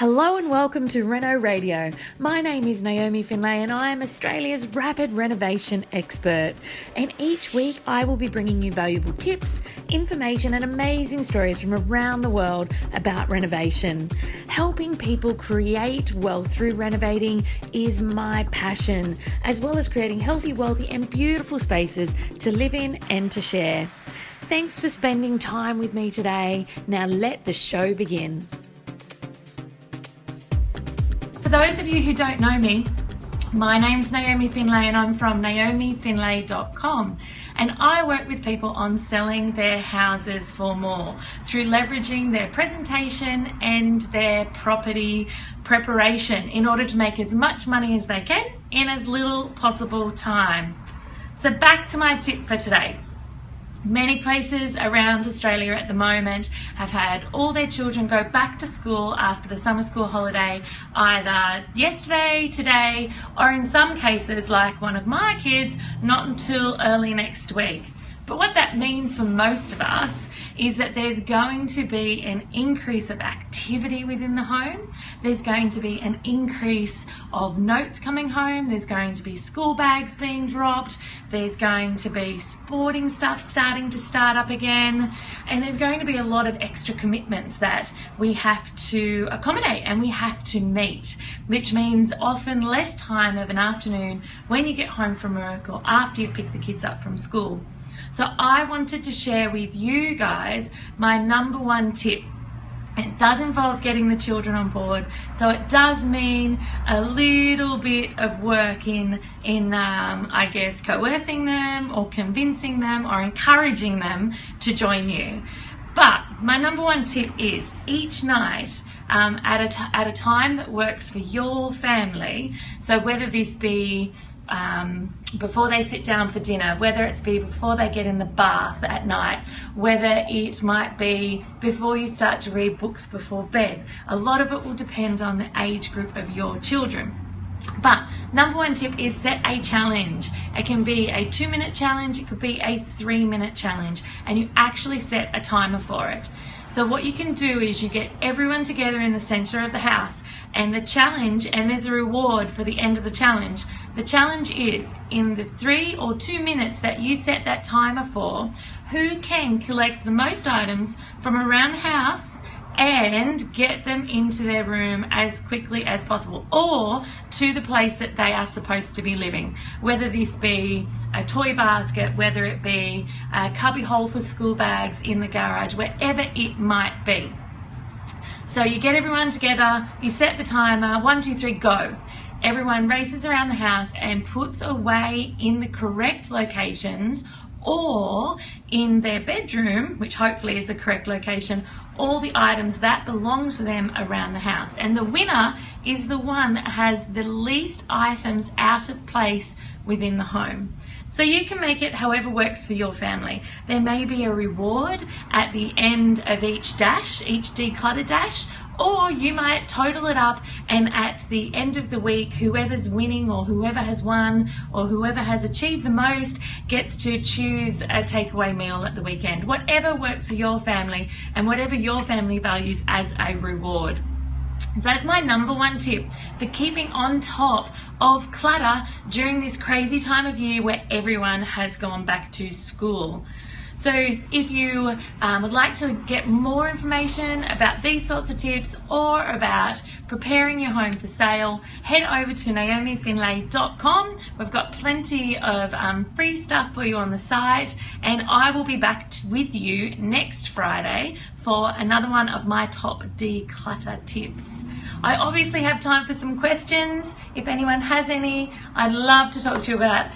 Hello and welcome to Reno Radio. My name is Naomi Findlay and I am Australia's rapid renovation expert. And each week I will be bringing you valuable tips, information and amazing stories from around the world about renovation. Helping people create wealth through renovating is my passion, as well as creating healthy, wealthy and beautiful spaces to live in and to share. Thanks for spending time with me today. Now let the show begin. For those of you who don't know me, my name's Naomi Findlay and I'm from naomifindlay.com, and I work with people on selling their houses for more through leveraging their presentation and their property preparation in order to make as much money as they can in as little possible time. So back to my tip for today. Many places around Australia at the moment have had all their children go back to school after the summer school holiday, either yesterday, today, or in some cases, like one of my kids, not until early next week. But what that means for most of us is that there's going to be an increase of activity within the home. There's going to be an increase of notes coming home. There's going to be school bags being dropped. There's going to be sporting stuff starting to start up again. And there's going to be a lot of extra commitments that we have to accommodate and we have to meet, which means often less time of an afternoon when you get home from work or after you pick the kids up from school. So I wanted to share with you guys my number one tip. It does involve getting the children on board, so it does mean a little bit of work in I guess coercing them or convincing them or encouraging them to join you. But my number one tip is each night at a time that works for your family. So whether this be before they sit down for dinner, whether it's be before they get in the bath at night, whether it might be before you start to read books before bed. A lot of it will depend on the age group of your children. But number one tip is set a challenge. It can be a 2-minute challenge, it could be a 3-minute challenge, and you actually set a timer for it. So what you can do is you get everyone together in the center of the house, and the challenge, and there's a reward for the end of the challenge. The challenge is, in the 3 or 2 minutes that you set that timer for, who can collect the most items from around the house and get them into their room as quickly as possible, or to the place that they are supposed to be living, whether this be a toy basket, whether it be a cubby hole for school bags in the garage, wherever it might be. So you get everyone together, you set the timer, 1, 2, 3, go. Everyone races around the house and puts away in the correct locations, or in their bedroom, which hopefully is the correct location, all the items that belong to them around the house. And the winner is the one that has the least items out of place within the home. So you can make it however works for your family. There may be a reward at the end of each dash, each declutter dash, or you might total it up, and at the end of the week, whoever's winning or whoever has won or whoever has achieved the most gets to choose a takeaway meal at the weekend. Whatever works for your family and whatever your family values as a reward. So that's my number one tip for keeping on top of clutter during this crazy time of year where everyone has gone back to school. So if you would like to get more information about these sorts of tips or about preparing your home for sale, head over to naomifindlay.com. We've got plenty of free stuff for you on the site, and I will be back with you next Friday for another one of my top declutter tips. I obviously have time for some questions. If anyone has any, I'd love to talk to you about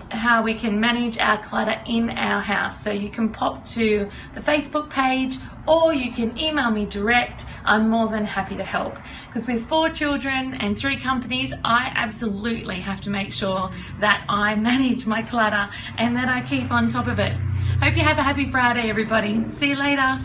how we can manage our clutter in our house. So you can pop to the Facebook page or you can email me direct. I'm more than happy to help. Because with 4 children and 3 companies, I absolutely have to make sure that I manage my clutter and that I keep on top of it. Hope you have a happy Friday, everybody. See you later.